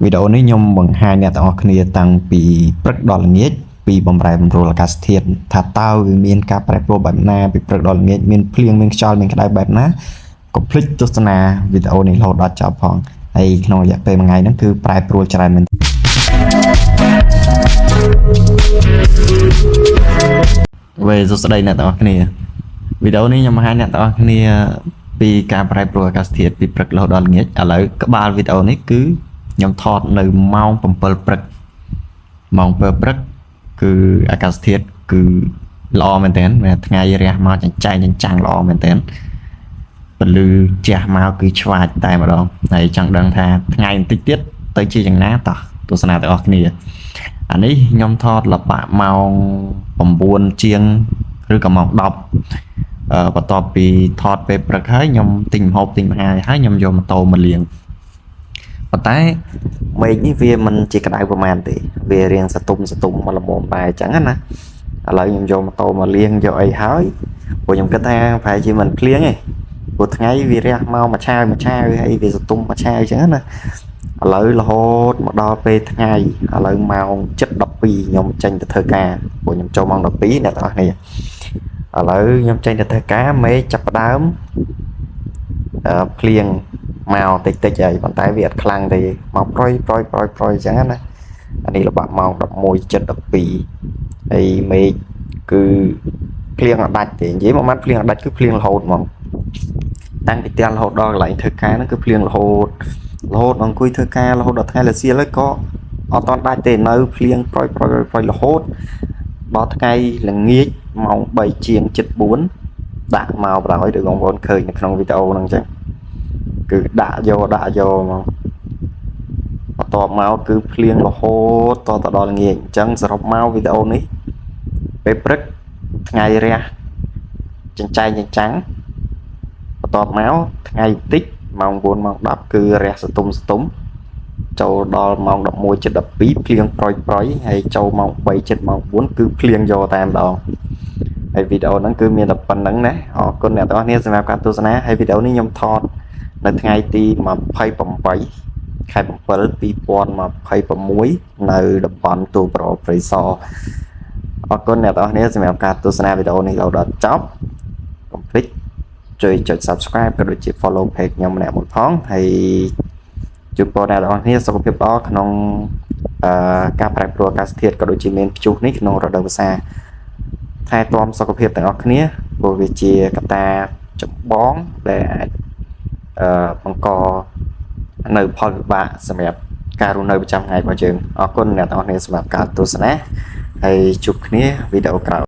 វីដេអូនេះខ្ញុំបង្ហាញអ្នកទាំងអស់គ្នាតាំងពីព្រឹកដល់ល្ងាចពីបំរែបំរួលអាកាសធាតុថាតើវាមានការប្រែប្រួលបែបណាពីព្រឹកដល់ល្ងាចមានភ្លៀងមានខ្យល់មានក្តៅបែបណាកុំភ្លេចទស្សនាវីដេអូនេះរហូតដល់ចប់ផងហើយក្នុងរយៈពេលមួយថ្ងៃហ្នឹងគឺប្រែប្រួលច្រើនមែនវេសួស្តីអ្នកទាំងអស់គ្នាវីដេអូនេះខ្ញុំបង្ហាញអ្នកទាំងអស់គ្នាពីការប្រែប្រួលអាកាសធាតុពីព្រឹករហូតដល់ល្ងាចឥឡូវក្បាលវីដេអូនេះគឺខ្ញុំថតនៅម៉ោង7ព្រឹកម៉ោង7ព្រឹកគឺអាកាសធាតុគឺល្អមែនទែនថ្ងៃរះមកចែងចាំងល្អមែនទែនពលឺជះមកគឺឆ្វាចតែម្ដងហើយចង់ដឹងថាថ្ងៃបន្តិចទៀតទៅជាយ៉ាងណាតោះទស្សនាទាំងអស់គ្នាអានេះខ្ញុំថតលបាក់ម៉ោង9ជាងឬក៏ម៉ោង10បន្ទាប់ពីថតពេលព្រឹកហើយខ្ញុំទិញម្ហូបទិញអាហារហើយខ្ញុំយកម៉ូតូមកលាងប៉ុន្តែមេឃនេះវាមិនជាក្តៅប្រហែលទេវារៀងសតុំមកល្មមតែអញ្ចឹងណាឥឡូវខ្ញុំយកម៉ូតូមកលាងយកអីហើយព្រោះខ្ញុំគិតថាប្រហែលជាមិនភ្លៀងទេព្រោះថ្ងៃវារះមកមួយឆាវហើយវាសតុំមួយឆាវអញ្ចឹងណាឥឡូវរហូតមកដល់ពេលថ្ងៃឥឡូវម៉ោង 7:12 ខ្ញុំចេញទៅធ្វើការព្រោះខ្ញុំចូលម៉ោង 12 អ្នកទាំងអស់គ្នាឥឡូវខ្ញុំចេញទៅធ្វើការមេឃចាប់ផ្ដើមភ្លៀងមកតិចហើយប៉ុន្តែវាអត់ខ្លាំងទេមកប្រយអញ្ចឹងណាអានេះល្បាក់ម៉ោង 11:12 ហើយមេឃគឺភ្លៀងអត់ដាច់ទេនិយាយមកម៉ាត់ភ្លៀងអត់ដាច់គឺភ្លៀងរហូតហ្មងតាំងពីផ្ទះរហូតដល់កន្លែងធ្វើការហ្នឹងគឺភ្លៀងរហូតអង្គុយធ្វើការរហូតដល់ថ្ងៃរសៀលហើយក៏អត់តដាច់ទេនៅភ្លៀងប្រយរហូតដល់ថ្ងៃល្ងាចម៉ោង 3:74 ដាក់មកបណ្ដោយដោយបងប្អូនឃើញនៅក្នុងវីដេអូហ្នឹងអញ្ចឹងគឺដាក់យកមកបន្ទាប់មកគឺភ្លៀងរហូតតទៅដល់ល្ងាចអញ្ចឹងសរុបមកវីដេអូនេះពេលព្រឹកថ្ងៃរះចែងចាំងបន្ទាប់មកថ្ងៃតិចម៉ោង 9 ម៉ោង 10 គឺរះសតុំចូលដល់ម៉ោង 11:12 ភ្លៀងប្រយហើយចូលម៉ោង 3 ម៉ោង 4 គឺភ្លៀងយកតែម្ដងហើយវីដេអូហ្នឹងគឺមានតែប៉ុណ្្នឹងណាអរគុណអ្នកទាំងអស់គ្នាសម្រាប់ការទស្សនាហើយវីដេអូនេះខ្ញុំថតនៅថ្ងៃទី28 ខែ 7 2026 នៅតំបន់ទូប្រព្រៃសរអរគុណអ្នកទាំងអស់គ្នាសម្រាប់ការទស្សនាវីដេអូនេះរហូតដល់ចប់កុំភ្លេចជួយចុច Subscribe ក៏ដូចជា Follow page ខ្ញុំម្នាក់មួយផងហើយជូនពរអ្នកទាំងអស់គ្នាសុខភាពល្អក្នុងការប្រែប្រួលអាកាសធាតុក៏ដូចជាមានព្យុះនេះក្នុងរដូវវស្សាថែទាំសុខភាពទាំងអស់គ្នាព្រោះវាជាកត្តាចម្បងដែលអាចបង្កនៅផលវិបាកសម្រាប់ការរស់នៅប្រចាំថ្ងៃរបស់យើងអរគុណអ្នកទាំងអស់គ្នាសម្រាប់ការទស្សនាហើយជួបគ្នាវីដេអូក្រោយ